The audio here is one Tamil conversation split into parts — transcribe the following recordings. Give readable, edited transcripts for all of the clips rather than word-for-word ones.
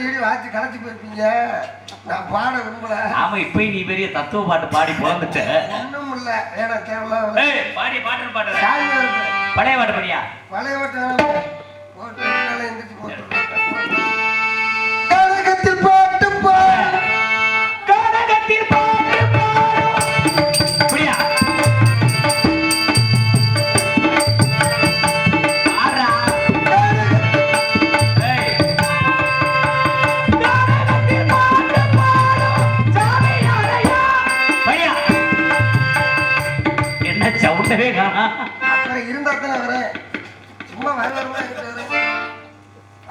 அடி வாசி கலைச்சு போயிருப்பீங்க. நான் பாட விரும்பல. ஆமா இப்ப நீ பெரிய தத்துவ பாட்டு பாடி பிறந்துட்ட. ஒண்ணும் இல்ல ஏன்னா தேவலாம் பாடி பாட்டு பாட்டு சாமி பழைய பாட்டு படியா பழைய பாட்டு போட்டு எந்திரிச்சு போட்டு கனகத்தில் பாட்டு பாடு கனகத்தில் பாட்டு புரியா அப்புறம் இருந்தா தான் வரேன். சும்மா வரமா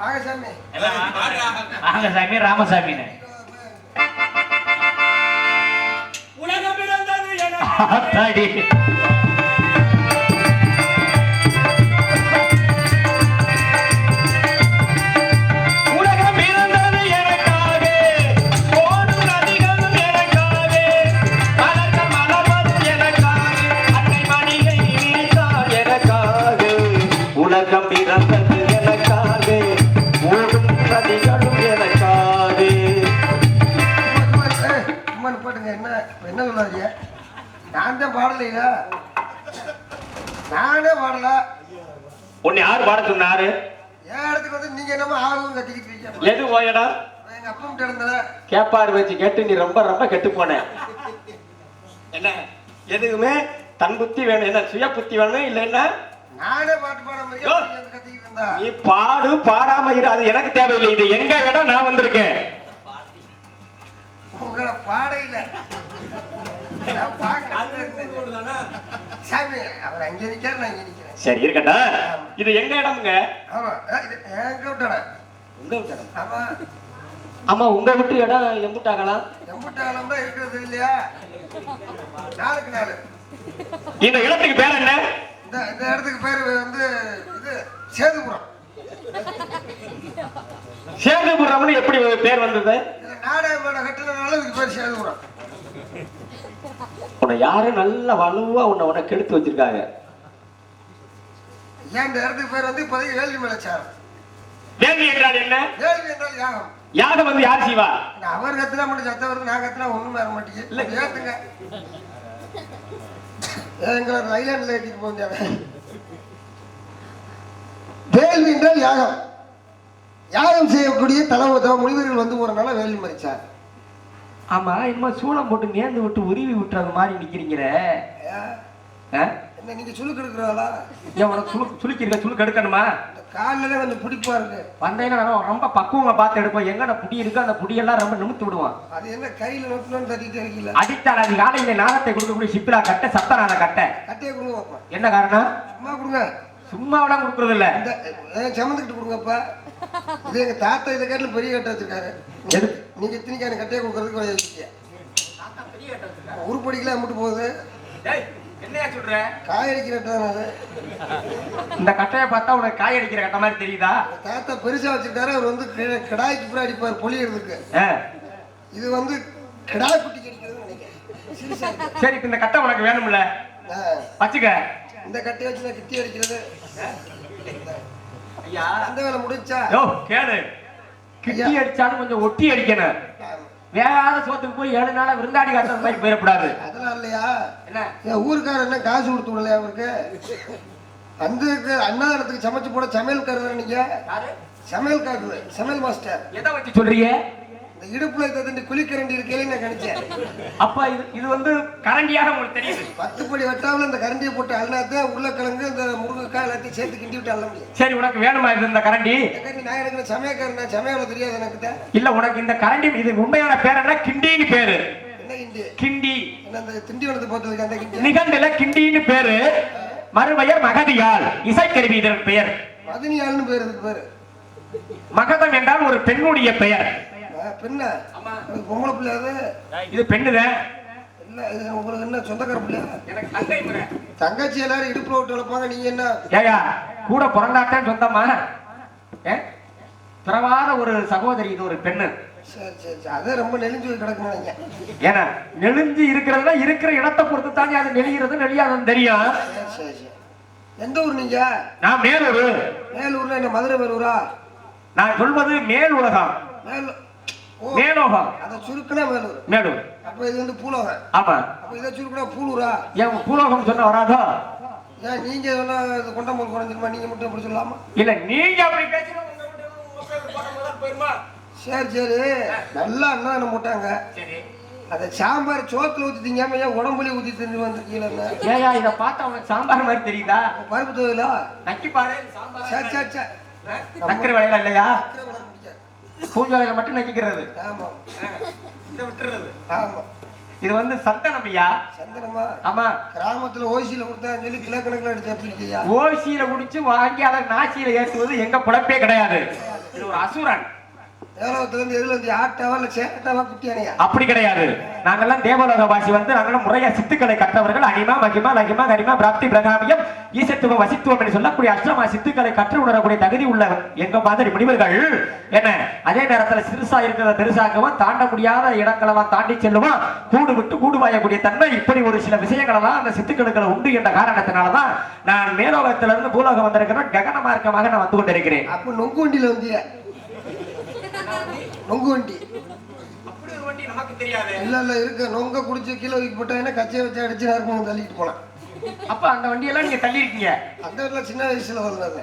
ஆகசாமி ஆகசாமி ராமசாமி உலகம் பிறந்தது எனக்காக ஓடும் நதிகளும் எனக்காக. போட்டுங்க. என்ன சொல்லாதீங்க. நான் தான் பாடலையா? நானே பாடல. உன்னை யாரு பாட சொன்னாரு? என் இடத்துக்கு வந்து நீங்க என்னமோ ஆகும் கட்டிக்கிட்டு இருக்கீங்க. எது போயடா? எங்க அப்பா கிட்ட இருந்தத கேப்பாரு வச்சு கேட்டு நீ ரொம்ப ரொம்ப கெட்டு போன. என்ன எதுக்குமே தன் புத்தி வேணும், என்ன சுய புத்தி வேணும் இல்ல என்ன? நானே பாட்டு பாடாம கத்திக்கிட்டு இருந்தா நீ பாடு பாடாம இரு, அது எனக்கு தேவையில்லை. இது எங்க இடம், நான் வந்திருக்கேன். உங்களை பாடையில சாமி அவர் அங்க நிக்கிறார், நான் இங்க நிக்கிறேன். சரி இருக்கட்டா, இது எங்க இடம்ங்க? ஆமா எங்க விட்டாடா? உங்க விட்டு இடம்? ஆமா ஆமா உங்க விட்டு இடம் எம்புட்டாங்களா? எம்புட்டாலம் தான் இருக்கிறது இல்லையா? நாளுக்கு நாள். இந்த இடத்துக்கு பேர் என்ன? இந்த இடத்துக்கு பேரு வந்து இது சேதுபுரம். சேதுபுரம்னு எப்படி பேர் வந்தது? நாடகமான கட்டினால இதுக்கு பேர் சேதுபுரம். உன்னை யாரு நல்ல வலுவா உன்னை கெடுத்து வச்சிருக்காங்க? ஏன் இந்த இடத்துக்கு பேர் வந்து இப்போதைக்கு வேள்வி மேலச்சாரம். வேள்வி என்றால் என்ன? வேள்வி என்றால் யாகம். யாகம் வந்து யார் செய்வா? அவர் கத்துனா மட்டும் சத்தம் வருது, நான் கத்துனா ஒண்ணும் வர மாட்டேங்குது. இல்ல ஏத்துங்க, எங்களை ஐலாண்ட்ல ஏற்றிட்டு போங்க. வேள்வி என்றால் யாகம். யாகம் செய்யக்கூடிய தலைவ முனிவர்கள் வந்து ஒரு நாள் வேள்வி மறிச்சார். ஆமா இனிமே சூளம் போட்டு நேர்ந்து விட்டு உருவி விட்டுறது மாதிரி நிக்கிறீங்களே, என்ன நீங்க சுளுக்கு எடுக்கிறீங்களா? ஏன் உனக்கு சுளுக்கிருக்க? சுளுக்கு எடுக்கணுமா? காலில் கொஞ்சம் பிடிப்பா இருக்கு. வந்தேன்னா ரொம்ப பக்குவமா பார்த்து எடுப்போம். எங்கட புடி இருக்கு, அந்த புடியெல்லாம் ரொம்ப நிமித்து விடுவான். அது என்ன கையில நோக்கணும்னு தட்டிட்டு இருக்கீங்களா? அடித்தால் அது காலையில நாகத்தை கொடுக்கக்கூடிய சிப்பிலா கட்ட சத்தனாத கட்டை கட்டையை கொடுங்க பாப்பா. என்ன காரணம்? சும்மா கொடுங்க. சும்மாவிட கொடுக்கறது இல்ல, இந்த சமந்துக்கிட்டு கொடுங்கப்பா. இது எங்க தாத்தா இதை கேட்டு பெரிய கட்டை வச்சிருக்காரு. நீங்க இத்தனைக்கான கட்டையை கொடுக்கறதுக்கு வச்சிருக்கீங்க. உருப்படிக்கெல்லாம் மட்டும் போகுது. என்னையா சொல்ற? காய் அடிக்கிற கட்டை. இந்த கட்டையை பார்த்தா உனக்கு காய் அடிக்கிற கட்டை மாதிரி தெரியுதா? தாத்தா பெருசா வச்சிருக்காரு. அவர் வந்து கிடாய்க்கு பூரா அடிப்பார் பொலியறதுக்கு. இது வந்து கிடாய் குட்டிக்கு அடிக்கிறதுன்னு நினைக்கிறேன். சரி இந்த கட்டை உனக்கு வேணும்ல, வச்சுக்க. இந்த கட்டையை வச்சு நான் கிட்டி அடிக்கிறது. ஐயா அந்த வேலை முடிச்சா? யோ கேளு, கிட்டி அடிச்சாலும் கொஞ்சம் ஒட்டி அடிக்கணும். வேகாத சோத்துக்கு போய் 7 நாளா விருந்தாடி காட்டுற மாதிரி போயிடக்கூடாது. அதெல்லாம் இல்லையா? என்ன என் ஊருக்காரர் என்ன காசு கொடுத்து விடலையா அவருக்கு? அந்த அன்னதானத்துக்கு சமைச்சு போட சமையல்காரர். நீங்க சமையல்காரர், சமையல் மாஸ்டர். எதை வச்சு சொல்றீங்க? இந்த இடுப்புல தந்து குளிக்கரண்டி இருக்கேன்னு நான் நினைச்சேன். அப்ப இது வந்து கரண்டியாக உங்களுக்கு தெரியுது. 10 படி வெட்டாவில் இந்த கரண்டியை போட்டு அல்லாத உருளைக்கிழங்கு இந்த முருங்கைக்காய் எல்லாத்தையும் சேர்த்து கிண்டி விட்டு அல்ல முடியும். சரி உனக்கு வேணுமா இது இந்த கரண்டி? நான் எனக்கு சமையக்காரன், நான் சமையல தெரியாது எனக்கு. இல்ல உனக்கு இந்த கரண்டி, இது உண்மையான பேர் என்ன? கிண்டின்னு பேரு. என்ன கிண்டி? கிண்டி அந்த திண்டிவனத்தை பார்த்ததுக்கு அந்த கிண்டி. நிகண்டில கிண்டின்னு பேரு. மறுபெயர் மகதியால், இசைக்கருவி இதன் பெயர். மதினியால்னு பேர். இதுக்கு பேரு மகதம் என்றால் ஒரு பெண்ணுடைய பெயர். பெண்ணா? பொம்பளை பிள்ளையாது. இது பெண்ணுதான். இல்ல இது உங்களுக்கு என்ன சொந்தக்கார பிள்ளையா? எனக்கு தங்கை முறை. தங்கச்சி எல்லாரும் இடுப்புல விட்டு வளர்ப்பாங்க. நீங்க என்ன ஏயா கூட பிறந்தாத்தான் சொந்தமா? பிறவாத ஒரு சகோதரி, இது ஒரு பெண்ணு. சரி சரி சரி, அதே ரொம்ப நெளிஞ்சு கிடக்குங்க. ஏன்னா நெளிஞ்சு இருக்கிறதுனா இருக்கிற இடத்தை பொறுத்து தானே அது நெளிகிறது நெளியாதுன்னு தெரியும். சரி சரி. எந்த ஊர் நீங்க? நான் மேலூர். மேலூர்ல என்ன மதுரை மேலூரா? நான் சொல்வது மேல் உலகம். மேலூர். ஓ, மேலோகம் அதை சுருக்குனா மேலூர். மேலூர். அப்ப இது வந்து பூலோகம். ஆமா. அப்ப இதை சுருக்குனா பூலூரா? ஏன் பூலோகம் சொன்ன வராதோ? ஏன் நீங்க சொன்னா இது கொண்டம்போல் குறைஞ்சிருமா? நீங்க மட்டும் எப்படி சொல்லலாமா? இல்ல நீங்க அப்படி பேசினா உங்க வீட்டுல உங்க பேர் போடும்போது போயிருமா? சரி சரி, நல்லா அண்ணன் போட்டாங்க. சரி. அதை சாம்பார் சோத்துல ஊத்தி திங்காம ஏன் உடம்புலயே ஊத்தி தின்னு வந்திருக்கீங்களா? ஏயா இத பார்த்தா உனக்கு சாம்பார் மாதிரி தெரியுதா? பருப்பு துவையலா? நக்கி பாரு சாம்பார். சரி சரி சரி. சக்கரை வளையல இல்லையா? சக்கரை வடை பிடிக்காது. பூஞ்சை வளையல மட்டும் நக்கிக்கிறது. ஆமா. இத விட்டுறது. ஆமா. இது வந்து சந்தனம் ஐயா. சந்தனமா? ஆமா. கிராமத்துல ஓசியில கொடுத்தான்னு சொல்லி கிலோ கணக்குல எடுத்து அப்படியா? ஓசியில குடிச்சு வாங்கி அதை நாசியில ஏற்றுவது எங்க பொழப்பே கிடையாது. இது ஒரு அசுரன். தேவலோகத்துல இருந்து எதுல இருந்து ஆட்டாவா இல்ல சேட்டாவா குட்டியானையா? அப்படி கிடையாது. நாங்கெல்லாம் தேவலோக வாசி வந்து நாங்கெல்லாம் முறையா சித்துக்களை கற்றவர்கள். அனிமா மகிமா லகிமா கரிமா பிராப்தி பிரகாமியம் ஈசத்துவம் வசித்துவம் என்று சொல்லக்கூடிய அஷ்டமா சித்துக்களை கற்று உணரக்கூடிய தகுதி உள்ள எங்க மாதிரி முனிவர்கள் என்ன அதே நேரத்துல சிறுசா இருக்கிற பெருசாகவும் தாண்ட முடியாத இடங்களெல்லாம் தாண்டி செல்லுமா கூடு விட்டு கூடு வாயக்கூடிய தன்மை இப்படி ஒரு சில விஷயங்களெல்லாம் அந்த சித்துக்களுக்கு உண்டு என்ற காரணத்தினாலதான் நான் மேலோகத்திலிருந்து பூலோகம் வந்திருக்கிறேன். ககன மார்க்கமாக நான் வந்து கொண்டிருக்கிறேன். அப்ப நொங்கு வண்டியில வந்திய நொங்கு வண்டி அப்படி ஒரு வண்டி நமக்கு தெரியாது. இல்ல இல்ல இருக்கு. நொங்க குடிச்சு கீழே வைக்க போட்டா கச்சையை வச்சு அடிச்சு நேரம் தள்ளிட்டு போலாம். அப்ப அந்த வண்டியெல்லாம் நீங்க தள்ளி இருக்கீங்க. அந்த வீட்டுல சின்ன வயசுல வந்தது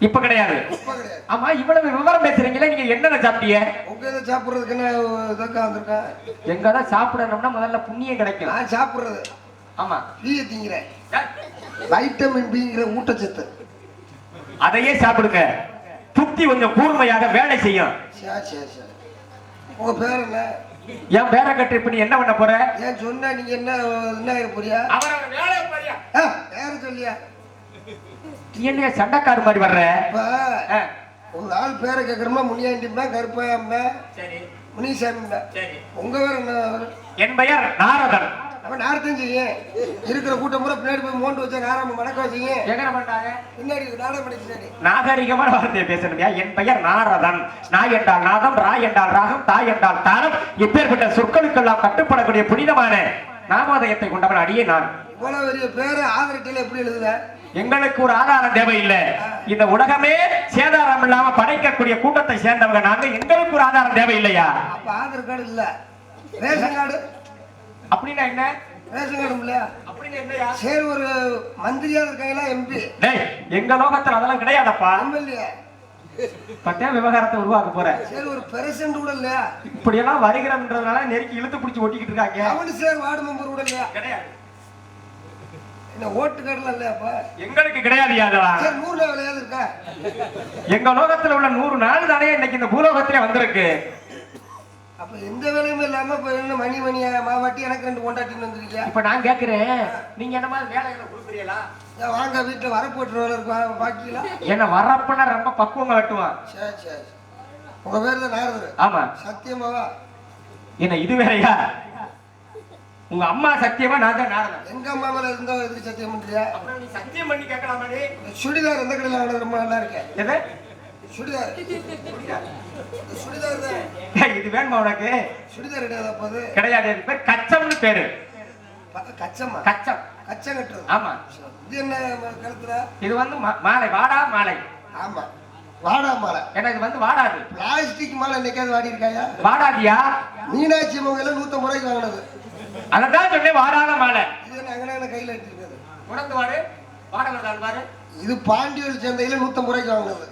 இப்ப கிடையாது. இப்ப கிடையாது. ஆமா இவ்வளவு விவரம் பேசுறீங்களா? நீங்க என்னென்ன சாப்பிட்டீங்க? உங்க இதை சாப்பிடுறதுக்கு என்ன இதற்கா வந்திருக்கேன்? எங்கதான் சாப்பிடணும்னா முதல்ல புண்ணியம் கிடைக்கும். நான் சாப்பிடுறது ஆமா பீய திங்கிறேன். வைட்டமின் பிங்கிற ஊட்டச்சத்து அதையே சாப்பிடுங்க. புத்தி கொஞ்சம் கூர்மையாக வேலை செய்யும். சரி சரி சரி. உங்க பேர் என்ன? என் பேரை கட்டு இப்ப நீ என்ன பண்ண போற? ஏன் சொன்னா நீங்க என்ன என்ன போறியா? பேரு சொல்லியா? நீ என்ன சண்டைக்காரு மாதிரி வர்ற? இப்ப ஒரு ஆள் பேரை கேட்கறமா முனியாண்டிமா கருப்பாயம்மா சரி முனிசாமிமா. சரி. உங்க பேர் என்ன? என் பெயர் நாரதன். அப்ப நார்த்தம் செய்ய இருக்கிற கூட்டம் பூரா பின்னாடி போய் மோண்டு வச்சா நாராம மணக்க வச்சீங்க. எங்க பண்ணாங்க? பின்னாடி நாடகம் பண்ணி பின்னாடி நாகரிகமான வார்த்தையை பேசணும்யா. என் பெயர் நாரதன். நாய் என்றால் நாதம், ராய் என்றால் ராகம், தாய் என்றால் தானம். இப்பேற்பட்ட சொற்களுக்கெல்லாம் கட்டுப்படக்கூடிய புனிதமான நாமோதயத்தை கொண்டவன் அடியே நான். இவ்வளவு பெரிய பேரு ஆதரட்டில எப்படி எழுதுத? எங்களுக்கு ஒரு ஆதாரம் தேவையில்லை. இந்த உலகமே சேதாரம் இல்லாம படைக்கக்கூடிய கூட்டத்தை சேர்ந்தவங்க நாங்க. எங்களுக்கு ஒரு ஆதாரம் தேவையில்லையா? அப்ப ஆதார் கார்டு இல்ல, ரேஷன் கார்டு. அப்படின்னா என்ன? ரேஷன் கார்டு இல்லையா? அப்படின்னா என்னையா? சரி, ஒரு மந்திரியா இருக்காங்களா? எம்பி? டேய், எங்க லோகத்துல அதெல்லாம் கிடையாதப்பா. எம்எல்ஏ பட்டே விவகாரத்தை உருவாக்க போற. சரி, ஒரு பிரசிடண்ட் கூட இல்லையா? இப்படி எல்லாம் வருகிறன்றதுனால நெருக்கி இழுத்து பிடிச்சி ஒட்டிக்கிட்டு இருக்காங்க. கவுன்சிலர் வார்டு மெம்பர் கூட இல்லையா? கிடையாது. என்ன ஓட்டு கார்டுலாம் இல்லையாப்பா? எங்களுக்கு கிடையாது. அதெல்லாம் சரி, 100 விலையாவது இருக்கா? எங்க லோகத்துல உள்ள 100 நாள் தானே இன்னைக்கு இந்த பூலோகத்திலே வந்திருக்கு. அப்ப எந்த வேலையும் இல்லாம இப்ப என்ன மணி மணியா மாவாட்டி எனக்கு 2 கொண்டாட்டின்னு வந்திருக்கியா? இப்ப நான் கேக்குறேன், நீங்க என்ன மாதிரி வேலைகளை கொடுக்குறீங்களா? வாங்க, வீட்டுல வரப்பு வெட்டுற வேலை இருக்கு, பாக்கிங்களா? என்ன வரப்புனா ரொம்ப பக்குவமா வெட்டுவான். சரி சரி. உங்க பேர் தான் நாரதர்? ஆமா. சத்தியமாவா? என்ன இது வேறையா? உங்க அம்மா சத்தியமா? நான் தான் நாரதன். எங்க அம்மா மேல இருந்தா எதுக்கு சத்தியம் பண்றியா? அப்புறம் நீ சத்தியம் பண்ணி கேட்கலாமா? சுடிதார் எந்த கடையில் வாங்கினது ரொம்ப நல்லா இருக்கேன்? எது சுடிதார்? சுடிதார் தான். இது வேணுமா உனக்கு? சுடிதார் கிடையாது. அப்ப அது கிடையாது. இது பேர் கச்சம்னு பேரு. கச்சமா? கச்சம். கச்சம் கட்டுறது. ஆமா. இது என்ன கழுத்துல? இது வந்து மாலை, வாடா மாலை. ஆமா, வாடா மாலை. ஏன்னா இது வந்து வாடாது. பிளாஸ்டிக் மாலை என்னைக்காவது வாடி இருக்காயா? வாடாதியா? மீனாட்சி அம்மன் 150 ரூபாய்க்கு வாங்கினது. அதான் சொன்னேன், வாடாத மாலை. இது என்ன அங்கன கையில எடுத்துருக்காது? உணர்ந்து வாடு, வாடகை பாரு. இது பாண்டியூர் சந்தையில 150 ரூபாய்க்கு வாங்கினது.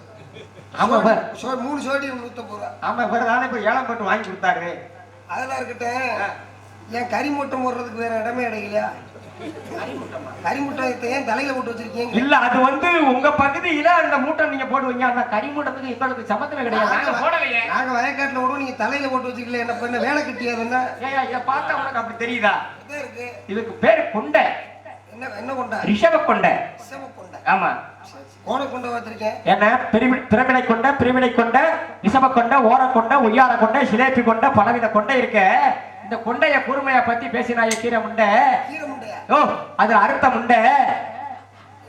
ஆமா பாரு. 3 சோடி 150 ரூபா. ஆமா பாரு, நானே போய் ஏலம் போட்டு வாங்கி கொடுத்தாரு. அதெல்லாம் இருக்கட்டும், ஏன் கறி மூட்டை போடுறதுக்கு வேற இடமே கிடைக்கலையா? கறி மூட்டை ஏன் தலையில போட்டு வச்சிருக்கீங்க? இல்ல, அது வந்து உங்க பகுதியில அந்த மூட்டை நீங்க போடுவீங்க. அந்த கறி மூட்டத்துக்கு எங்களுக்கு சம்பந்தமே கிடையாது. நாங்க போடலையே. நாங்க வயக்காட்டுல விடுவோம், நீங்க தலையில போட்டு வச்சுக்கல. என்ன பண்ண வேலை கட்டியாது? என்ன இத பார்த்தா உனக்கு அப்படி தெரியுதா? இருக்கு. இதுக்கு பேரு கொண்டை. என்ன என்ன கொண்டை? ரிஷப கொண்டை. ரிஷப கொண்டை. ஆமா. கோண கொண்டை வச்சிருக்கேன். என்ன பிரமிடை கொண்ட, பிரிவினை கொண்ட, ரிஷப கொண்ட, ஓர கொண்ட, ஒய்யார கொண்ட, சிலேபி கொண்ட, பலவித கொண்டை இருக்க. இந்த கொண்டைய கூர்மையா பத்தி பேசினாய கீரை முண்டை. கீரை முண்டையா? ஓ, அது அறுத்த முண்டை.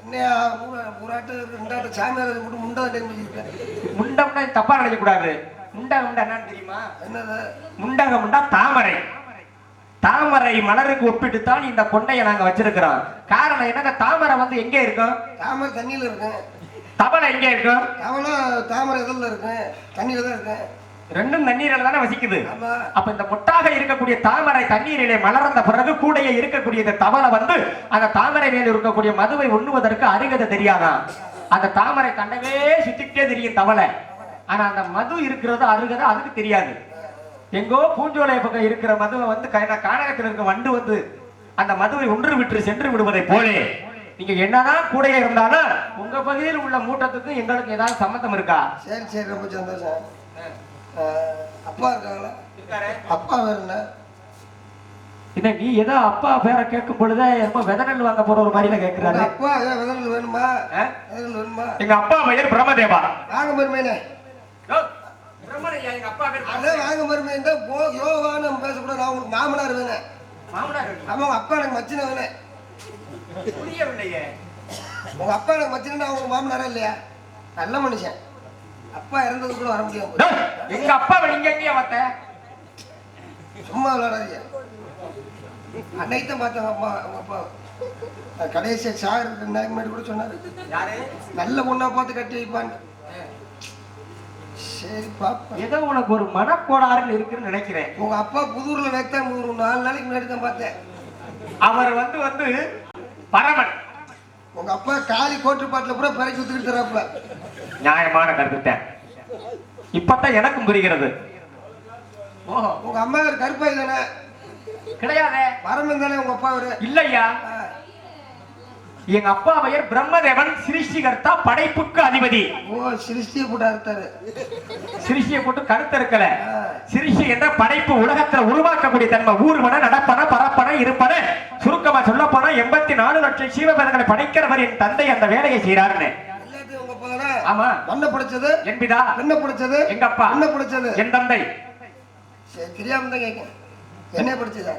என்னையா ஊராட்டு 2 சாமியார் கூட முண்டை முண்டம்னா தப்பா நினைக்க கூடாது. முண்டை என்னன்னு தெரியுமா? என்னது? முண்டக முண்டா தாமரை. தாமரை மலருக்கு ஒப்பிட்டுத்தான் இந்த கொண்டையை நாங்க வச்சிருக்கிறோம். காரணம் என்னங்க, தாமரை வந்து எங்க இருக்கும்? தாமரை தண்ணியில இருக்கு. தவளை எங்க இருக்கும்? தாமரை இதெல்லாம் இருக்கு, தண்ணியில தான் இருக்கு. ரெண்டும் தண்ணீரில் தானே வசிக்குது. ஆமா. அப்ப இந்த மொட்டாக இருக்கக்கூடிய தாமரை தண்ணீரிலே மலர்ந்த பிறகு கூடைய இருக்கக்கூடிய இந்த தவளை வந்து அந்த தாமரை மேல் இருக்கக்கூடிய மதுவை உண்ணுவதற்கு அருகதை தெரியாதான். அந்த தாமரை தண்டவே சுத்திக்கிட்டே தெரியும் தவளை. ஆனா அந்த மது இருக்கிறது அருகதை அதுக்கு தெரியாது. எங்கோ பூஞ்சோலை பக்கம் இருக்கிற மதுவை வந்து கானகத்தில் இருக்க வண்டு வந்து அந்த மதுவை ஒன்று விட்டு சென்று விடுவதை போலே நீங்க என்னதான் கூடையே இருந்தாலும் உங்க பகுதியில் உள்ள மூட்டத்துக்கு எங்களுக்கு ஏதாவது சம்பந்தம் இருக்கா? சரி சரி, ரொம்ப சந்தோஷம். அப்பா இருக்காங்களா? அப்பா வேற என்ன நீ ஏதோ அப்பா பேரை கேட்கும் பொழுதே வெதநெல் வாங்க போற ஒரு மாதிரில கேட்கிறாரு. அப்பா வெதநெல் வேணுமா? வெதநெல் வேணுமா? எங்க அப்பா பெயர் பிரம்மதேவா. வாங்க மருமையனே. எங்க அப்பா பேர் அதே வாங்க மருமையன் தான் யோகான்னு நம்ம பேசக்கூடாது. நான் உங்களுக்கு மாமனார் வேணும். மாமனார்? ஆமா, உங்க அப்பா எனக்கு மச்சின வேணும். புரியவில்லையே. உங்க அப்பா எனக்கு மச்சினா அவங்க மாமனாரா இல்லையா? நல்ல மனுஷன். அப்பா இறந்தது கூட வர முடியாது. எங்க அப்பா நீங்க எங்கேயா பார்த்த? சும்மா விளையாடாதீங்க. அன்னைக்கு தான் பார்த்தேன் அப்பா. அவங்க அப்பா கடைசியா சார் முன்னாடி கூட சொன்னாரு, நல்ல பொண்ணா பார்த்து கட்டி வைப்பான்னு. சரி பாப்பா, ஏதோ உனக்கு ஒரு மனக்கோளாறுன்னு இருக்குன்னு நினைக்கிறேன். உங்க அப்பா புதூர்ல நேத்தான் ஒரு 4 நாளைக்கு முன்னாடி தான் பார்த்தேன். அவர் வந்து பரமன். உங்க அப்பா காலி கோட்டுப்பாட்டுல கூட பிறக்கி ஊத்துக்கிட்டு தராப்ல. நியாயமான கருத்துட்டேன். இப்பதான் எனக்கும் புரிகிறது. ஓஹோ, உங்க அம்மா ஒரு கருப்பாய் தானே? கிடையாது, பரமன் தானே உங்க அப்பா ஒரு? இல்லையா, எங்க அப்பா பெயர் பிரம்மதேவன், சிருஷ்டிகர்த்தா, படைப்புக்கு அதிபதி. ஓ, சிருஷ்டியை போட்டு அறுத்தாரு. சிருஷ்டியை போட்டு கருத்தறுக்கல. சிருஷ்டி என்ற படைப்பு உலகத்துல உருவாக்கக்கூடிய தன்மை, ஊர்வன, நடப்பன, பரப்பன, இருப்பன, சுருக்கமா சொல்ல போனா 84 லட்சம் சீவபேதங்களை படைக்கிறவர் என் தந்தை அந்த வேலையை செய்யறாருன்னு. ஆமா, மண்ணை படைச்சது என் பிதா, என்ன படைச்சது எங்க அப்பா, என்ன படைச்சது என் தந்தை. சரி, தெரியாம தான் கேட்க. என்ன படைச்சதா?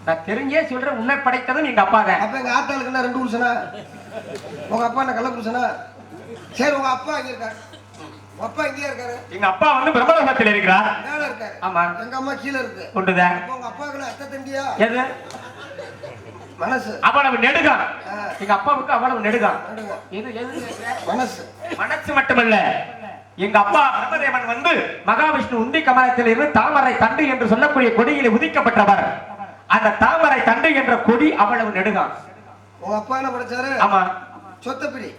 நான் தெரிஞ்சே சொல்றேன், உன்னை படைத்ததும் எங்க அப்பா தான். அப்ப எங்க ஆத்தாளுக்கு என்ன 2 புருஷனா? உங்க அப்பா என்ன கள்ள புருஷனா? சரி, உங்க அப்பா எங்க இருக்காரு? உங்க அப்பா எங்கேயா இருக்காரு? எங்க அப்பா வந்து பிரம்மலோகத்தில் இருக்கிறார். மேல இருக்காரு. ஆமா, எங்க அம்மா கீழே இருக்கு. கொண்டுதான். உங்க அப்பாவுக்கு அத்தை தண்டியா? எது? மனசு. அவ்வளவு நெடுகான். எங்க அப்பாவுக்கு அவ்வளவு நெடுகான். இது எது? மனசு. மனசு மட்டுமல்ல, எங்க அப்பா பிரம்மதேவன் வந்து மகாவிஷ்ணு உந்தி கமலத்தில் இருந்து தாமரை தண்டு என்று சொல்லக்கூடிய கொடியில் உதிக்கப்பட்டவர். அந்த தாமரை தண்டு என்ற கொடி அவ்வளவு நெடுகான். உங்க அப்பா என்ன படைச்சாரு? ஆமா, சொத்தப்பிடி.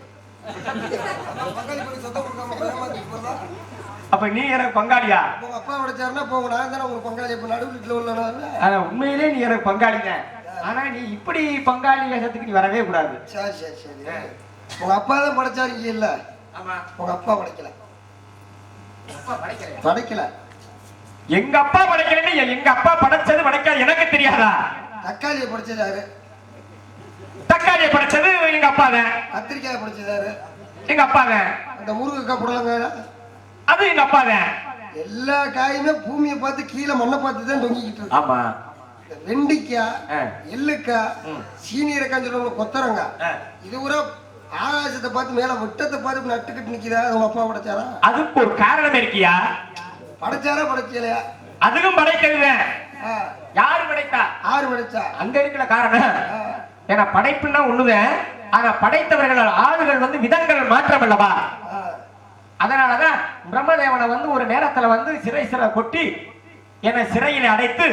அப்ப நீ எனக்கு பங்காளியா? உங்க அப்பா படைச்சாருன்னா போங்க, நான் தானே உங்களுக்கு பங்காளி. இப்ப நடு வீட்டுல உள்ள உண்மையிலே நீ எனக்கு பங்காளிங்க. ஆனா நீ இப்படி பங்காளி வேஷத்துக்கு நீ வரவே கூடாது. சரி சரி சரி, உங்க அப்பா தான் படைச்சாரு இங்க இல்ல. ஆமா, உங்க அப்பா படைக்கல. படைக்கல. எங்க அப்பா படைக்கலன்னு எங்க அப்பா படைச்சது படைக்காது எனக்கு தெரியாதா? தக்காளியை படைச்சதாரு. தக்காளியை படைச்சது எங்க அப்பா தான். கத்திரிக்காயை படைச்சதாரு. எங்க அப்பா தான். அந்த முருங்கைக்காய் புடலங்க அது எங்க அப்பா தான். எல்லா காயுமே பூமியை பார்த்து கீழே மண்ணை பார்த்து தான் தொங்கிக்கிட்டு இருக்கு. ஆமா, வெண்டிக்காய், எள்ளுக்காய், சீனியரக்காய் சொல்லுவாங்க, கொத்தரங்காய், இது கூட ஆகாசத்தை பார்த்து மேல விட்டத்தை பார்த்து நட்டுக்கிட்டு நிக்கிறா. உங்க அப்பா படைச்சாரா? அதுக்கு ஒரு காரணம் இருக்கியா? படைச்சாரா படைக்கலையா? அதுக்கும் படைக்கிறது. யாரு படைத்தா? ஆறு படைச்சா? அங்க இருக்கிற காரணம் ஏன்னா படைப்புன்னா ஒண்ணுதான். ஆனா படைத்தவர்கள் ஆளுகள் வந்து விதங்கள் மாற்றம் அல்லவா? அதனாலதான் பிரம்மதேவனை வந்து ஒரு நேரத்துல வந்து சிறை கொட்டி என சிறையில அடைத்து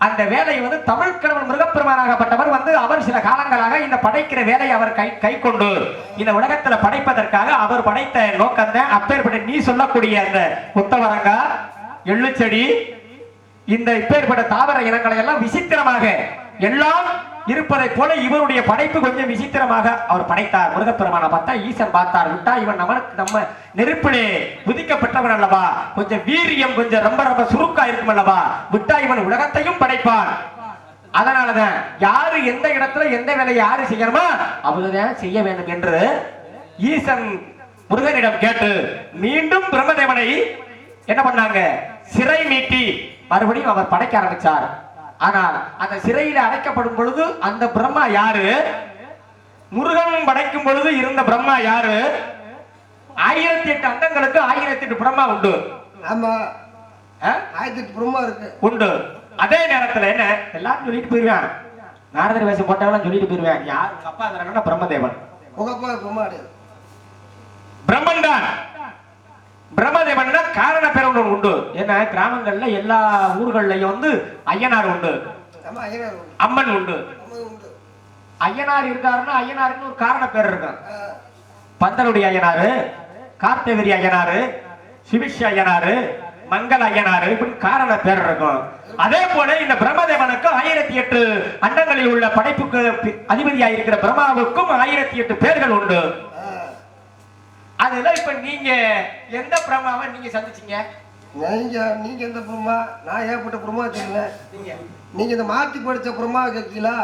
அந்த வேலையை வந்து தமிழ் கடவுள் முருகப்பெருமானாகப்பட்டவர் வந்து அவர் சில காலங்களாக இந்த படைக்கிற வேலையை அவர் கை கொண்டு இந்த உலகத்துல படைப்பதற்காக அவர் படைத்த நோக்கம்தான். அப்பேற்பட்ட நீ சொல்லக்கூடிய அந்த கொத்தவரங்கா, எள்ளுச்செடி, இந்த இப்பேற்பட்ட தாவர இனங்களை எல்லாம் விசித்திரமாக எல்லாம் இருப்பதை போல இவருடைய படைப்பு கொஞ்சம் விசித்திரமாக அவர் படைத்தார். முருகப்பெருமான பார்த்தா ஈசன் பார்த்தார், விட்டா இவன் நம்ம நெருப்பிலே புதிக்கப்பட்டவன் அல்லவா, கொஞ்சம் வீரியம் கொஞ்சம் ரொம்ப ரொம்ப சுருக்கா இருக்கும் அல்லவா, விட்டா இவன் உலகத்தையும் படைப்பான். அதனாலதான் யாரு எந்த இடத்துல எந்த வேலையை யாரு செய்யணுமா அவருதான் செய்ய வேண்டும் என்று ஈசன் முருகனிடம் கேட்டு மீண்டும் பிரம்மதேவனை என்ன பண்ணாங்க, சிறை மீட்டி மறுபடியும் அவர் படைக்க ஆரம்பிச்சார். ஆனால் அந்த சிறையில அடைக்கப்படும் பொழுது அந்த பிரம்மா யாரு? முருகன் படைக்கும் பொழுது இருந்த பிரம்மா யாரு? 1008 அண்டங்களுக்கு 1008 பிரம்மா உண்டு. ஆமா, 1008 பிரம்மா இருக்கு உண்டு. அதே நேரத்துல என்ன எல்லாரும் சொல்லிட்டு போயிருவேன், நாரதர் வேஷம் போட்டவெல்லாம் சொல்லிட்டு போயிருவேன், யார் உங்க அப்பா இருக்கிறாங்கன்னா பிரம்மதேவன். உங்க அப்பா பிரம்மா கிடையாது, பிரம்மன் தான். பிரம்மதேவன்னா காரண பேர் ஒன்று உண்டு. ஏன்னா கிராமங்கள்ல எல்லா ஊர்கள்லயும் வந்து ஐயனார் உண்டு, அம்மன் உண்டு. ஐயனார் இருக்காருன்னா ஐயனாருன்னு ஒரு காரண பேர் இருக்கும். பந்தலுடைய ஐயனாரு, கார்த்தவரி ஐயனாரு, சிவிஷ ஐயனாரு, மங்கள ஐயனாரு, இப்படி காரண பேர் இருக்கும். அதே போல இந்த பிரம்மதேவனுக்கு 1008 அண்டங்களில் உள்ள படைப்புக்கு அதிபதியாக இருக்கிற பிரம்மாவுக்கும் 1008 பேர்கள் உண்டு. அதுல இப்ப நீங்க எந்த பிரம்மாவை நீங்க சந்திச்சீங்க? நீங்க எந்த பிரம்மா? நான் ஏற்பட்ட பிரம்மா தெரியல. நீங்க இந்த மாத்தி படிச்ச பிரம்மா கேட்கலா?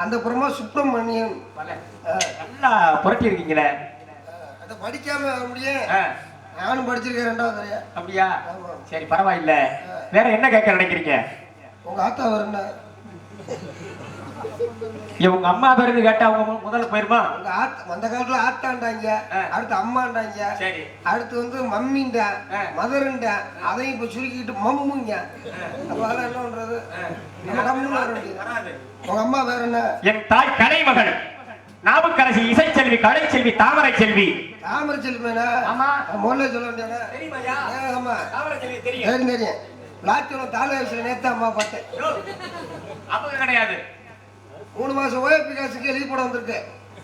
அந்த பிரம்மா சுப்பிரமணியன். நல்லா புரட்டி இருக்கீங்களே. அதை படிக்காம முடியும். நானும் படிச்சிருக்கேன் 2வது. அப்படியா? சரி, பரவாயில்ல. வேற என்ன கேட்க நினைக்கிறீங்க? உங்க ஆத்தா வரேன்ன. உங்க அம்மா பேருக்கு கேட்டா அவங்க முதல்ல போயிருமா? உங்க ஆத்தா அந்த காலத்துல ஆத்தாண்டாங்க, அடுத்து அம்மாண்டாங்க, அடுத்து வந்து மம்மிண்டா, மதருண்ட, அதையும் இப்ப சுருக்கிட்டு மம்முங்க. அப்ப அதெல்லாம் என்ன பண்றது? உங்க அம்மா வேற என்ன? என் தாய் கலைமகள் நாவுக்கரசி, இசைச்செல்வி, கலைச்செல்வி, தாமரை செல்வி. தாமரை செல்வினா? ஆமா. முதல்ல சொல்ல வேண்டியது. தெரியுமாயா? ஆமா, தாமரை செல்வி தெரியும். தெரியும் தெரியும். லாட்சியம் தாலுகாசில நேத்து அம்மா பார்த்தேன். அவங்க கிடையாது. 3 மாசம் ஓஎப்பி காசுக்கு எழுதி போட வந்திருக்கு.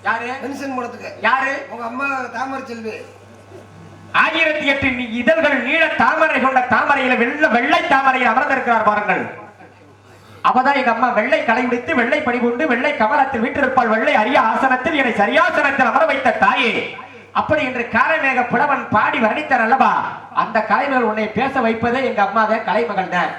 யாரு? பென்ஷன் போடத்துக்கு. யாரு? உங்க அம்மா தாமரை செல்வி. 1008 இதழ்கள் நீள தாமரை கொண்ட தாமரையில வெள்ளை தாமரையில் அமர்ந்திருக்கிறார் பாருங்கள். அவதான் எங்க அம்மா வெள்ளை கடை விடுத்து வெள்ளை பணிபுண்டு வெள்ளை கமலத்தில் வீட்டிருப்பாள் வெள்ளை அரிய ஆசனத்தில் என்னை சரியாசனத்தில் அமர வைத்த தாயே. அப்படி என்று காரைமேக புலவன் பாடி வர்ணித்தார் அல்லவா? அந்த கலைமகள் உன்னை பேச வைப்பதே எங்க அம்மா தான், கலைமகள் தான்.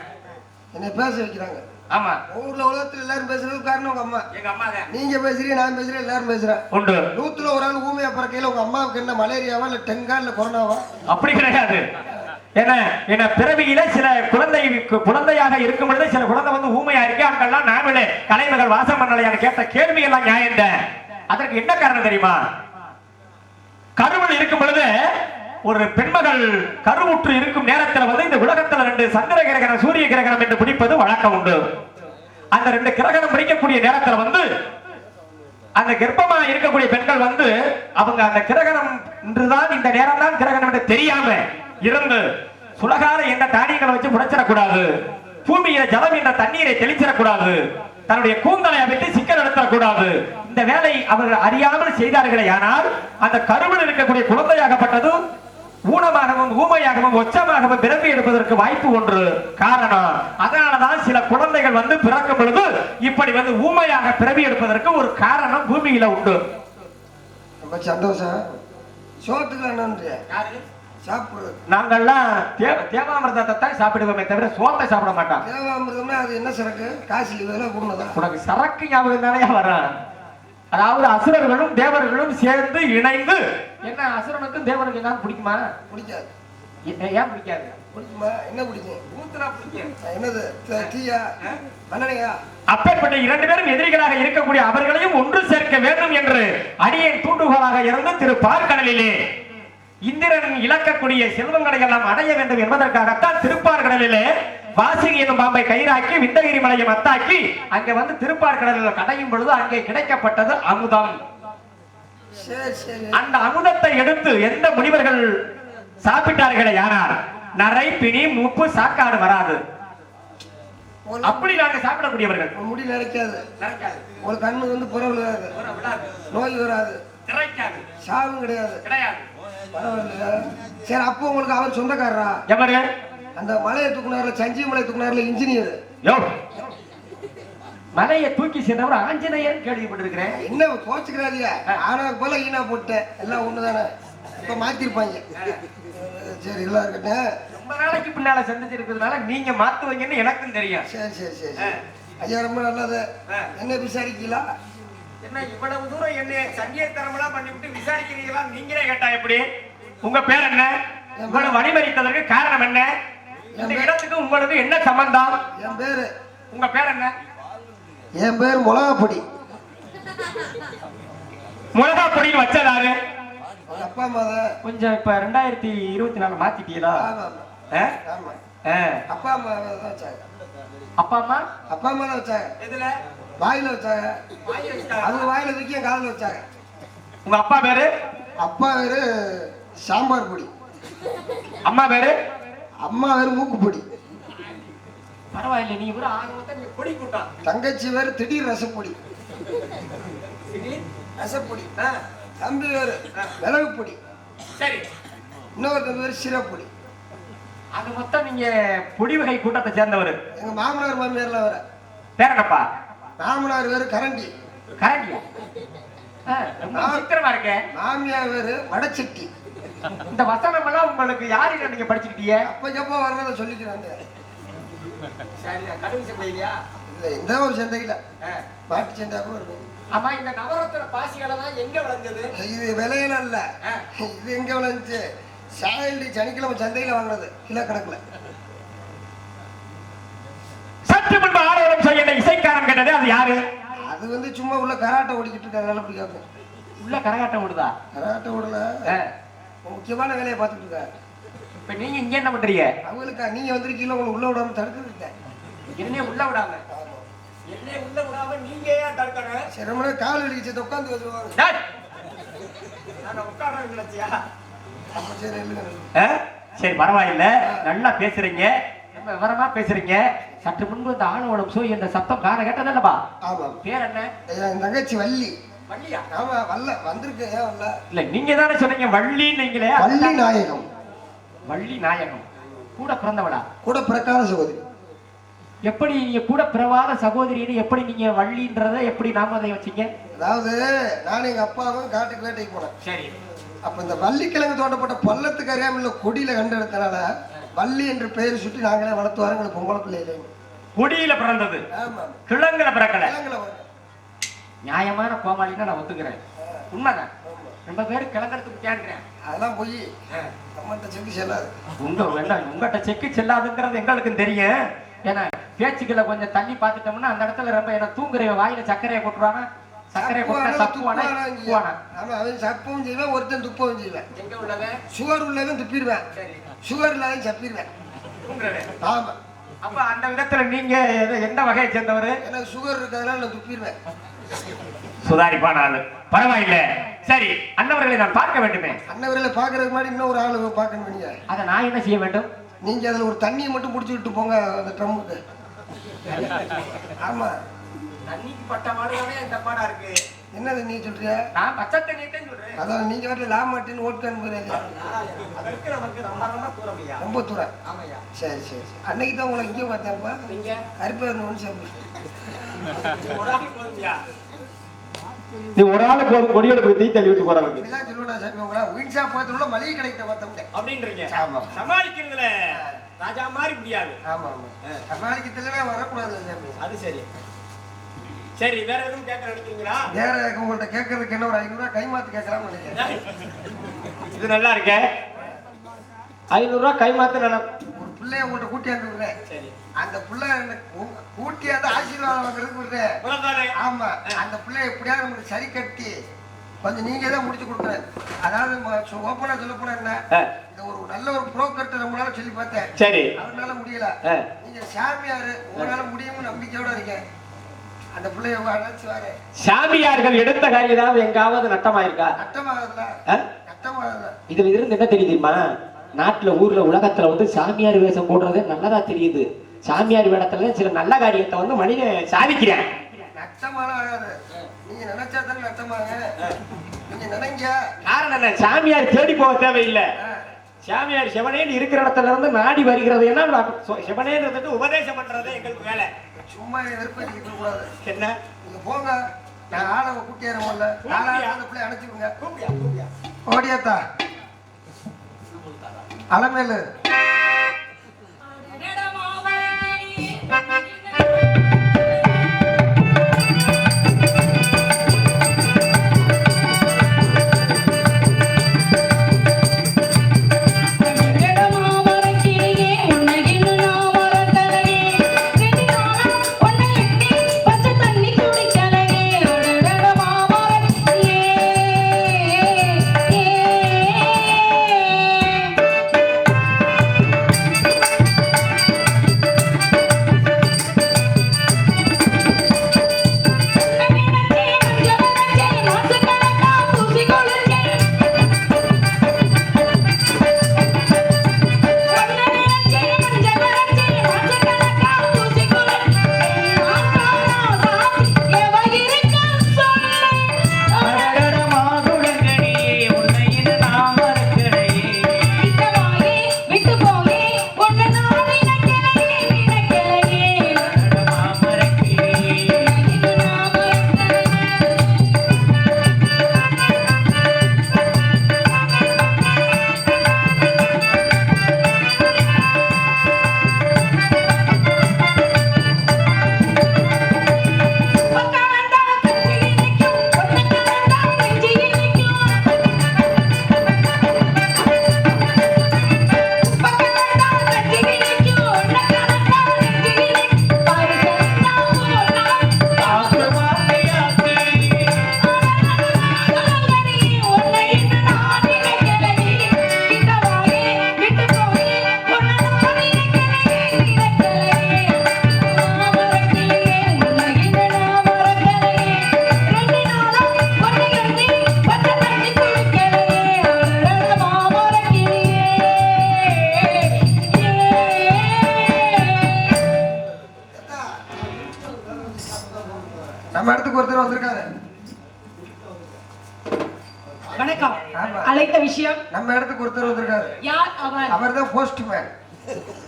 என்னை பேச வைக்கிறாங்க. ஆமா, ஊர்ல உலகத்துல எல்லாரும் பேசுறதுக்கு காரணம் உங்க அம்மா. எங்க அம்மா தான். நீங்க பேசுறீங்க, நான் பேசுறேன், எல்லாரும் பேசுறேன். உண்டு. 100ல ஒரு ஆள் ஊமையா பிறக்கையில உங்க அம்மாவுக்கு என்ன மலேரியாவா இல்ல டெங்கா இல்ல கொரோனாவா? அப்படி கிடையாது. என்ன பிறவியில சில குழந்தையாக இருக்கும் பொழுது சில குழந்தை வந்து ஊமையா இருக்கு, அங்கெல்லாம் நாமளே கலைமகள் வாசம் பண்ணலையான கேட்ட கேள்வி எல்லாம் நியாயம். அதற்கு என்ன காரணம் தெரியுமா? கருவில் இருக்கும் பொழுது ஒரு பெண்மகள் கருவுற்று இருக்கும் நேரத்தில் வந்து இந்த உலகத்தில் 2 சந்திர கிரகணம் சூரிய கிரகணம் என்று பிடிப்பது வழக்கம் உண்டு. அந்த 2 கிரகணம் பிடிக்கக்கூடிய நேரத்தில் வந்து அந்த கர்ப்பமா இருக்கக்கூடிய பெண்கள் வந்து அவங்க அந்த கிரகணம் இன்றுதான் இந்த நேரம் தான் கிரகணம் என்று தெரியாம இருந்து சுலகால என்ற தானியங்களை வச்சு முடைச்சிடக்கூடாது, பூமியில ஜலம் என்ற தண்ணீரை தெளிச்சிடக்கூடாது, தன்னுடைய கூந்தலை அமைத்து சிக்கல் எடுத்துடக்கூடாது. இந்த வேலை அவர்கள் அறியாமல் செய்தார்களே. ஆனால் அந்த கருவில் இருக்கக்கூடிய குழந்தையாகப்பட்டது ஊனமாகவும் ஊமையாகவும் ஒச்சமாகவும் பிறவி எடுப்பதற்கு வாய்ப்பு ஒன்று காரணம். அதனாலதான் சில குழந்தைகள் வந்து பிறக்கும் பொழுது இப்படி வந்து ஊமையாக பிறவி எடுப்பதற்கு ஒரு காரணம் பூமியில உண்டு. ரொம்ப சந்தோஷம். சோத்துக்கு என்ன சாப்பிடுறது? நாங்கள்லாம் தேவாமிர்தத்தை தான் சாப்பிடுவோமே தவிர சோத்தை சாப்பிட மாட்டோம். தேவாமிர்தம்னா அது என்ன சரக்கு? காசில் இதெல்லாம் கூடதான். உனக்கு சரக்கு ஞாபகம் தானே வரும். அதாவது அசுரர்களும் தேவர்களும் சேர்ந்து இணைந்து. என்ன அசுரனுக்கும் தேவனுக்கு என்ன பிடிக்குமா? பிடிக்காது. ஏன் பிடிக்காது? பிடிக்குமா? என்ன பிடிக்கும்? ஊத்துனா பிடிக்கும். என்னது? தீயா மண்ணனையா? அப்பேற்பட்ட 2 பேரும் எதிரிகளாக இருக்கக்கூடிய அவர்களையும் ஒன்று சேர்க்க வேண்டும் என்று அடியேன் தூண்டுகோலாக இருந்து திரு பார்க்கடலிலே இந்திரன் இழக்கக்கூடிய செல்வங்களை எல்லாம் அடைய வேண்டும் என்பதற்காகத்தான் திருப்பார்கடலிலே வாசிகி என்னும் பாம்பை கயிறாக்கி விந்தகிரி மலையை மத்தாக்கி அங்கே வந்து திருப்பார்கடலில் கடையும் பொழுது அங்கே கிடைக்கப்பட்டது அமுதம். அந்த அமுதத்தை எடுத்து எந்த முனிவர்கள் சாப்பிட்டார்களே யாரார் நரை பிணி மூப்பு சாக்காடு வராது. அப்படி நாங்க சாப்பிடக்கூடியவர்கள். முடி நிறைக்காது, ஒரு கண்ணு வந்து புற விடாது, நோய் வராது, சாவும் கிடையாது. சரி, அப்போ உங்களுக்கு அவர் சொந்தக்காரரா? எவரு? அந்த மலையை தூக்குனார்ல, சஞ்சீவ மலை தூக்குனார்ல இன்ஜினியர். மலையை தூக்கி சென்றவர் ஆஞ்சநேயர் கேள்விப்பட்டிருக்கிறேன். என்ன கோச்சுக்கிறாதிய? ஆனா போல ஈனா போட்டேன், எல்லாம் ஒண்ணுதானே. இப்ப மாத்திருப்பாங்க. சரி, எல்லாம் இருக்கட்டும். ரொம்ப நாளைக்கு பின்னால சந்திச்சிருக்கிறதுனால நீங்க மாத்துவீங்கன்னு எனக்கும் தெரியும். சரி சரி சரி ஐயா, ரொம்ப நல்லது. என்ன விசாரிக்கலாம்? என்ன இவ்வளவு தூரம் என்ன சங்கிய தரமெல்லாம் பண்ணிவிட்டு விசாரிக்கிறீங்களா? நீங்களே கேட்டா எப்படி? உங்க பேர் என்ன? உங்களை வழிமறித்ததற்கு காரணம் என்ன? இந்த இடத்துக்கு உங்களுக்கு என்ன சம்பந்தம்? என் பேரு. உங்க பேர் என்ன? என் பேர் மிளகாப்பொடி. மிளகாப்பொடின்னு வச்சதாரு? அப்பா அம்மா தான். கொஞ்சம் இப்ப 2024 மாத்திட்டீங்களா? அப்பா அம்மா தான் வச்சாங்க. அப்பா அம்மா? அப்பா அம்மா தான் வச்சாங்க. எதுல? வாயில வச்சாங்க. அது வாயில தூக்கி என் காலில் வச்சாங்க. உங்க அப்பா பேரு? அப்பா பேரு சாம்பார் பொடி. அம்மா பேரு? அம்மா வேறு மூக்குப்பொடி. பரவாயில்லை, நீ ஒரு ஆர்வத்தை நீ பொடி கூட்டம். தங்கச்சி வேறு திடீர் ரசப்பொடி. ரசப்பொடி. தம்பி வேறு மிளகு பொடி. சரி, இன்னொரு பேர் சிரப்பொடி. அது மொத்தம் நீங்க பொடி வகை கூட்டத்தை சேர்ந்தவர். எங்க மாமனார் மாமியார்ல வேற. பேர் என்னப்பா? மாமனார் வேறு கரண்டி. கரண்டியா? சித்திரமா இருக்க. மாமியார் வேறு வடச்சட்டி. இந்த வசனம் எல்லாம் உங்களுக்கு யாரு நீங்க படிச்சுக்கிட்டீங்க? அப்ப வர்றத சொல்லிக்கிறாங்க. கடுகு சந்தையிலையா? இல்ல, இந்த ஒரு சந்தையில மாட்டு சந்தையாகவும் இருக்கும். ஆமா, இந்த நவரத்ன பாசிகளெல்லாம் எங்க விளைஞ்சது? இது விலையில இல்ல, இது எங்க விளைஞ்சு சாயல்டி சனிக்கிழமை சந்தையில வாங்கினது கிலோ கணக்குல. சற்று முன்பு ஆரோரம் செய்ய இசைக்காரன் கேட்டது, அது யாரு? அது வந்து சும்மா உள்ள கராட்டை ஓடிக்கிட்டு இருக்காங்க. பிடிக்காது. உள்ள கரகாட்டம் ஓடுதா? கராட்டை ஓடல, முக்கியமான வேலையை பார்த்துட்டு இருக்காங்க. இப்ப நீங்க இங்க என்ன பண்றீங்க? அவங்களுக்கா நீங்க வந்திருக்கீங்களா, உங்களுக்கு உள்ள விடாம தடுத்துருக்கேன். என்னைய உள்ள விடாம? என்னைய உள்ள விடாம நீங்க ஏன் தடுக்கணும்? சரி, ரொம்ப நேரம் கால் வலிக்கிச்சு, உட்காந்து வச்சுருவாங்க. சரி, பரவாயில்ல, நல்லா பேசுறீங்க, ரொம்ப விவரமா பேசுறீங்க. சற்று முன்பு இந்த ஆணவனம் சோய் என்ற சத்தம் காண கேட்டதல்லப்பா? ஆமா. பேர் என்ன? என் தங்கச்சி வள்ளி. வள்ளியா? ஆமா, வல்ல வந்திருக்கு. ஏன் வரல? இல்ல, நீங்க தானே சொன்னீங்க வள்ளி. நீங்களே வள்ளி நாயகம். வள்ளி நாயகம் கூட பிறந்தவளா? கூட பிறக்காத சகோதரி. எப்படி நீங்க கூட பிறவாத சகோதரின்னு எப்படி நீங்க வள்ளின்றத எப்படி நாமதை வச்சீங்க? அதாவது நான் எங்க அப்பாவும் காட்டுக்கு வேட்டைக்கு போனேன். சரி. அப்ப இந்த வள்ளிக்கிழங்கு தோட்டப்பட்ட பள்ளத்துக்கு அறியாமல் கொடியில கண்டெடுத்தனால வள்ளி என்று பெயர் சுட்டி நாங்களே வளர்த்து வரோம். எங்களுக்கு பொம்பளை பிள்ளை இல்லைங்க. கொடியில பிறந்தது, ஆமா, கிழங்குல பிறக்கல. கிழங்குல நியாயமான கோமாளின்னா நான் ஒத்துக்கிறேன், உண்மைதான். ரொம்ப பேரு கிழங்கறதுக்கு கேட்கிறேன். அதெல்லாம் போய் நம்மகிட்ட செக்கு செல்லாது. உங்ககிட்ட செக்கு செல்லாதுங்கிறது எங்களுக்கும் தெரியும். ஏன்னா பேச்சுக்களை கொஞ்சம் தள்ளி பார்த்துட்டோம்னா அந்த இடத்துல ரொம்ப என்ன தூங்குற வாயில சர்க்கரையை கொட்டுவானா? சர்க்கரையை கொட்ட சப்புவானா? ஆமா, அவன் சப்பவும் செய்வேன், ஒருத்தன் துப்பவும் செய்வேன். எங்க உள்ளவன்? சுகர் உள்ளவன் துப்பிடுவேன், சுகர் இல்லாத சப்பிடுவேன். ஆமா. அப்ப அந்த விதத்துல நீங்க எந்த வகையை சேர்ந்தவர்? எனக்கு சுகர் இருக்கிறதுனால நான் துப்பிடுவேன். சுதாரிப்பான ஆளு, பரவாயில்ல. சரி, அண்ணவர்களை நான் பார்க்க வேண்டுமே. அண்ணவர்களை பார்க்கறதுக்கு முன்னாடி இன்னொரு ஆளு பார்க்கணும். நீங்க அதை நான் என்ன செய்ய வேண்டும்? நீங்க அதுல ஒரு தண்ணியை மட்டும் பிடிச்சி விட்டு போங்க அந்த ட்ரம்முக்கு. ஆமா, தண்ணிக்கு பட்ட மாடுதானே இந்த பாடா இருக்கு. என்னது நீ சொல்றியா? நான் பச்சை தண்ணியை சொல்றேன். அதான் நீங்க வீட்டுல லாமாட்டின்னு ஓட்டுக்கான்னு போறாங்க. அதற்கு நமக்கு ரொம்ப தூரம். சரி சரி, அன்னைக்கு தான் உங்களை இங்கே பார்த்தேன்ப்பா. நீங்க கருப்பா இருந்தோன்னு சாப்பிடு. நீ ஒரு ஆளுக்கு ஒரு கொடியோட தீ தள்ளி விட்டு போறவங்க இதெல்லாம் சொல்லுவா சாமி. உங்களா ஒயின் ஷாப் பார்த்துள்ள மளிகை கடைக்கிட்ட பார்த்தோம் அப்படின்றீங்க. ஆமா, சமாளிக்கிறதுல ராஜா மாதிரி முடியாது. ஆமா ஆமா, சமாளிக்கிறதுல வரக்கூடாது சாமி. அது சரி. சரி, வேற எதுவும் கேட்க நினைக்கிறீங்களா? வேற உங்கள்ட்ட கேட்கறதுக்கு என்ன ஒரு 500 ரூபாய் கைமாத்து கேட்கலாம்னு நினைக்கிறேன். இது நல்லா இருக்க. 500 ரூபாய் கைமாத்து. நான் ஒரு பிள்ளைய உங்கள்ட்ட கூட்டியாந்து விடுறேன். சரி, அந்த பிள்ளை கூட்டியாந்து ஆசீர்வாதம் வாங்குறதுக்கு விடுறேன். ஆமா, அந்த பிள்ளைய எப்படியாவது உங்களுக்கு சரி கட்டி கொஞ்சம் நீங்க தான் முடிச்சு கொடுக்குறேன். அதாவது ஓப்பனா சொல்ல போனா என்ன, இந்த ஒரு நல்ல ஒரு புரோக்கர்ட்ட நம்மளால சொல்லி பார்த்தேன். சரி, அவனால முடியல. நீங்க சாமியாரு, உங்களால முடியும்னு நம்பிக்கையோட இருக்கேன். அந்த பிள்ளைய அழைச்சு வாரு. சாமியார்கள் எடுத்த காரியம் ஏதாவது எங்காவது நட்டமாயிருக்கா? நட்டமாகல, நட்டமாகல. இதுல இருந்து என்ன தெரியுதுமா? நாட்டுல ஊர்ல உலகத்துல வந்து சாமியார் வேஷம் போடுறது நல்லதா தெரியுது. சாமியார் வேடத்துல சில நல்ல காரியத்தை வந்து மனிதன் சாதிக்கிறேன். நட்டமாலாம் ஆகாது. நீங்க நினைச்சா தானே நட்டமாக. நீங்க நினைங்க. காரணம் என்ன? சாமியார் தேடி போக தேவையில்லை. சாமியார் சிவனேன்னு இருக்கிற இடத்துல இருந்து நாடி வருகிறது. என்ன சிவனேன்னு உபதேசம் பண்றது எங்களுக்கு வேலை. சும்மா வெறுப்பேற்றிக்க கூடாது. என்ன, நீங்க போங்க, நான் ஆளை கூட்டியாரமல்ல, அந்த பிள்ளை அனுப்பிச்சுடுங்க. ஓடியாத்தா அலமேலு. நம்ம இடத்துக்கு ஒருத்தர் வந்திருக்காரு. வணக்கம். ஆமா. அழைத்த விஷயம்? நம்ம இடத்துக்கு ஒருத்தர் வந்திருக்காரு. யார் அவர்? அவர்தான் போஸ்ட்மேன்.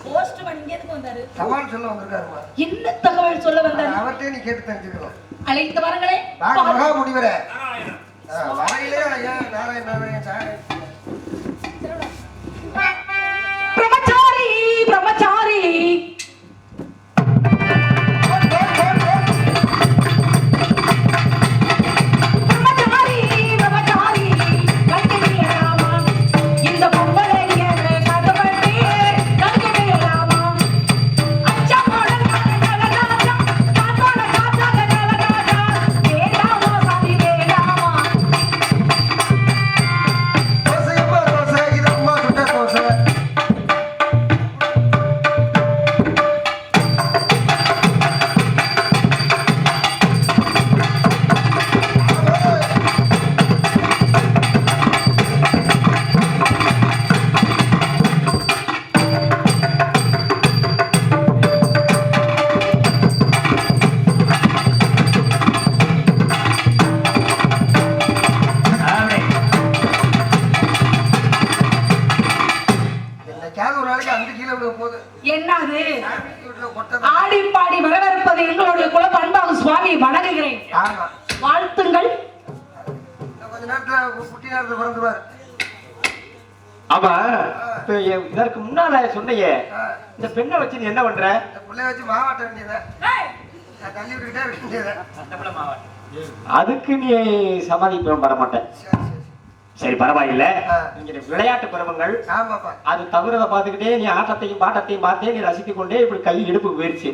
போஸ்ட்மேன் இங்க எதுக்கு வந்தாரு? சவால் சொல்ல வந்திருக்காருமா. என்ன தகவல் சொல்ல வந்தாரு? அவர்கிட்ட நீ கேட்டு தெரிஞ்சுக்கணும். அழைத்த வரங்களே. மகா முனிவரே. வரையிலே ஐயா நாராயண பிரம்மச்சாரி பிரம்மச்சாரி என்னது ஆடிப்பாடி வரவேற்பது எங்களுடைய குல பண்பாகும் சுவாமி வணங்குகிறேன். வாழ்த்துங்கள். கொஞ்ச நேரத்துல குட்டி நேரத்துல பிறந்துருவாரு. ஆமா, இதற்கு முன்னால சொன்னையே இந்த பெண்ணை வச்சு நீ என்ன பண்ற? பிள்ளைய வச்சு மாவாட்ட வேண்டியத தள்ளி விட்டுக்கிட்டே இருக்க வேண்டியத. அதுக்கு நீ சமாளிக்க வர மாட்டேன். சரி பரவாயில்ல. நீங்க விளையாட்டு பருவங்கள் அது தவிரதை பார்த்துக்கிட்டே நீ ஆட்டத்தையும் பாட்டத்தையும் பார்த்தே நீ ரசித்துக் கொண்டே இப்படி கை இடுப்புக்கு போயிடுச்சு.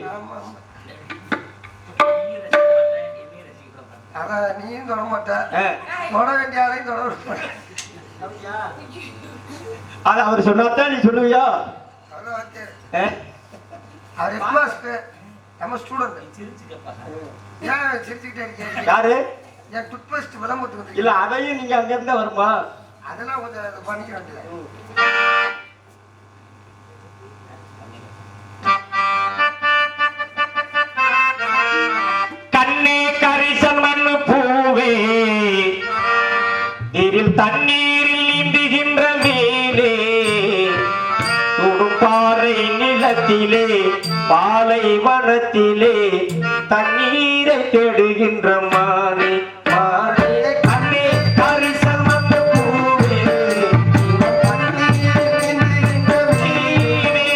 அதான் நீயும் தொட மாட்ட, தொட வேண்டிய ஆளையும் தொட மாட்ட. அது அவர் சொன்னாத்தான் நீ சொல்லுவியா? அவர் ஹெட்மாஸ்டர், நம்ம ஸ்டூடெண்ட். ஏன் சிரிச்சுக்கிட்டே இருக்கீங்க? யாரு? என் டூத்பேஸ்ட் விளம்பரத்துக்கு. இல்ல அதையும் நீங்க அங்க இருந்தா வருமா? அதெல்லாம் கொஞ்சம் பண்ணிக்க வேண்டியது. கண்ணே கரிசல் மண்ணு பூவே நீரில் தண்ணீரில் நீந்துகின்ற மேலே பாறை நிலத்திலே பாலை வனத்திலே தண்ணீரை தேடுகின்ற மானே மானே கண்ணே கரிசல் மண்ணு பூவே தண்ணீரில் நீந்துகின்ற மேலே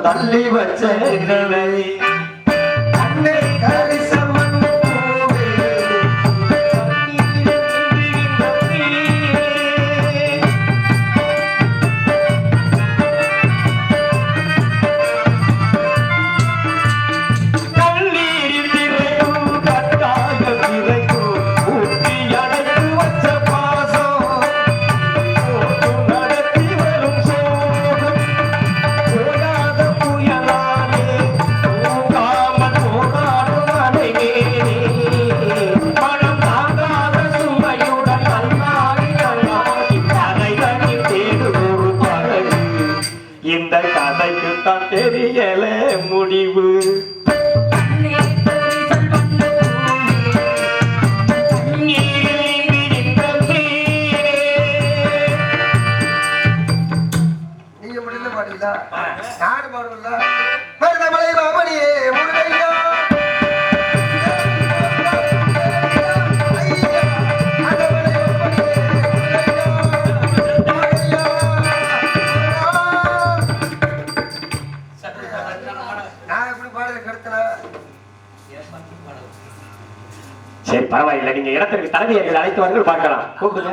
தள்ளி வச்ச கண்ணை கரிசல் மண்ணு பூவே கண்ணீரில் நிறைக்கும் கட்டாய நிறைக்கும் ஊட்டி அடைத்து வச்ச பாசம் நடத்தி வரும் சோகம் போயாத புயலாலே போகாமல் போராடும் அலைவேனே மனம் தாங்காத சுமையுடன் நல்லாடி நல்லாடி கதைகளில் தேடும் ஒரு படகு இந்த கதைக்கு தான் தெரியல முடிவு நீங்க முடிந்த பாடீங்களா? நாடு பாடுவல்ல. மருதமலை மாமணியே முருகையா ஐயா அடமலை மாமணியே முருகையா நான் எப்படி பாடல கடுத்தனா? சரி பரவாயில்லை. நீங்க இடத்திற்கு தலைமையை அழைத்து வாருங்கள் பார்க்கலாம். கூப்பிடுங்க.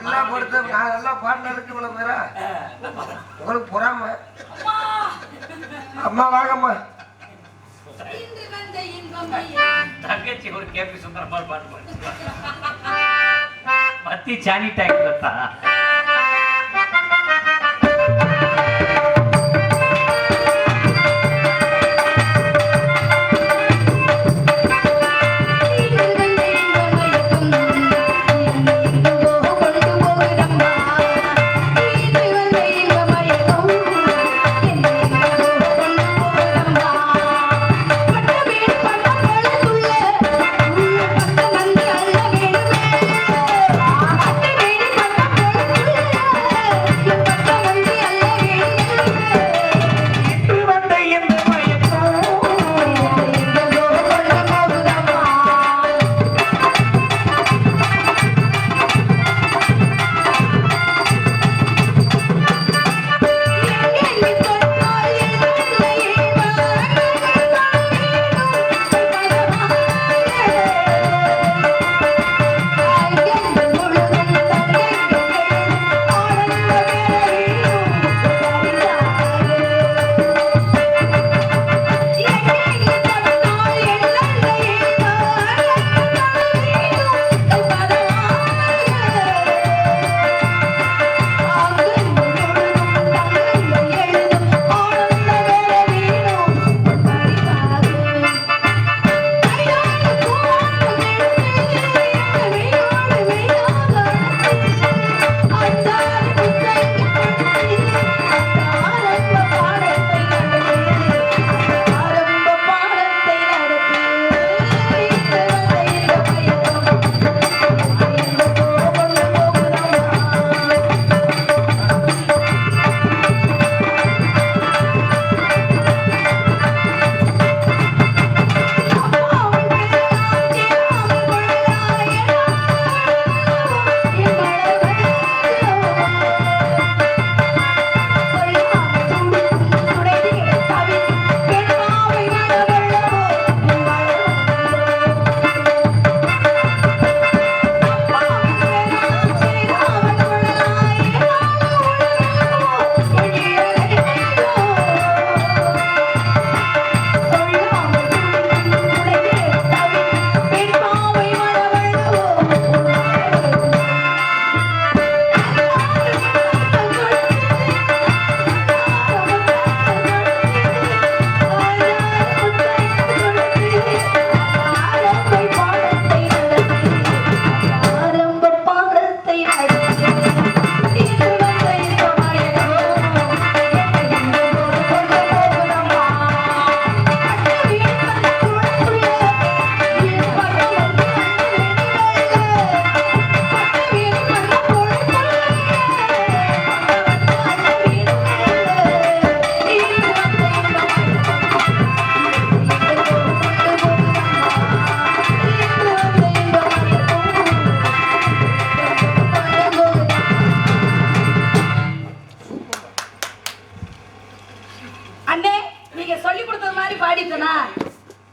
நல்லா படுத்து நான் நல்லா பாடினதுக்கு இவ்வளவு பேரா உங்களுக்கு பொறாம. அம்மா வாங்கம்மா. தங்கச்சி ஒரு கேபி சுந்தரமால் பாட்டு பத்தி சாணி டேக்டர் தான்.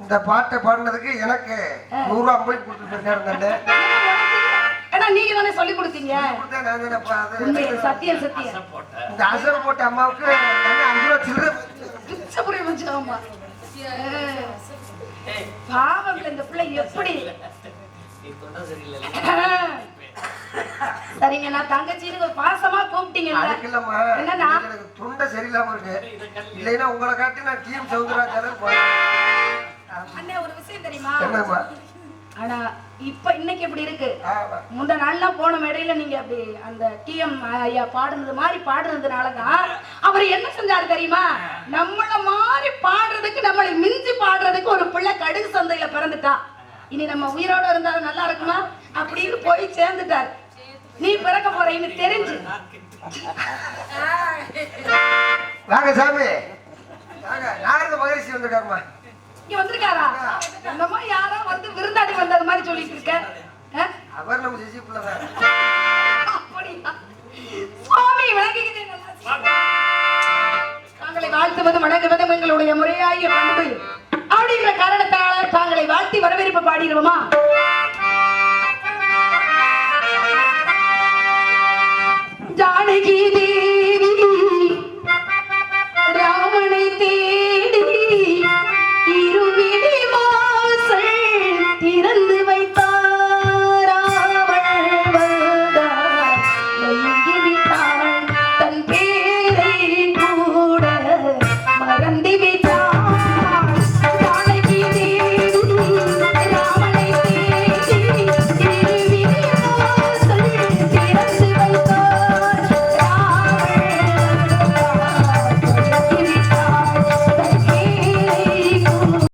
இந்த பாட்டை பாடினதுக்கு எனக்கு 100 ரூபாய் கொடுத்து போயிருக்காரு. நீங்க தானே சொல்லி கொடுத்தீங்க. சத்தியம் சத்தியம். இந்த அசல் போட்ட அம்மாவுக்கு 5 ரூபாய் சில்லறை பாவம். இந்த பிள்ளை எப்படி சரிங்க, நான் தங்கச்சின்னு ஒரு பாசமா கூப்பிட்டீங்க. என்னன்னா தொண்டை சரியில்லாம இருக்கு. இல்லைன்னா உங்களை காட்டி நான் டீம் சௌந்தரராஜன் போறேன். அண்ணே ஒரு விஷயம் தெரியுமா? என்னம்மா? ஆனா இப்ப இன்னைக்கு எப்படி இருக்கு, முந்த நாள்லாம் போன மேடையில நீங்க அப்படி அந்த டிஎம் ஐயா பாடுனது மாதிரி பாடுனதுனாலதான் அவர் என்ன செஞ்சாரு தெரியுமா? நம்மள மாதிரி பாடுறதுக்கு, நம்மளை மிஞ்சி பாடுறதுக்கு ஒரு பிள்ளை கடுகு சந்தையில பிறந்துட்டா. இனி நம்ம உயிரோட இருந்தாலும் நல்லா இருக்குமா அப்படின்னு போய் சேர்ந்துட்டாரு. நீ பிறக்க போறீன்னு தெரிஞ்சு வாங்க சாமி, நாரத மகரிஷி வந்திருக்காருமா. இங்க வந்திருக்காரா? என்னமா யாரோ வந்து விருந்தாடி வந்தது மாதிரி சொல்லிட்டு இருக்க. அவர் நம்ம சிசி பிள்ளைதான். அப்படியா? சுவாமி விளங்குகிறேன். தாங்களை வாழ்த்துவது வணங்குவதும் எங்களுடைய முறையாகிய பண்பு. அப்படிங்கிற காரணத்தால தாங்களை வாழ்த்தி வரவேற்பு பாடிடுவோமா?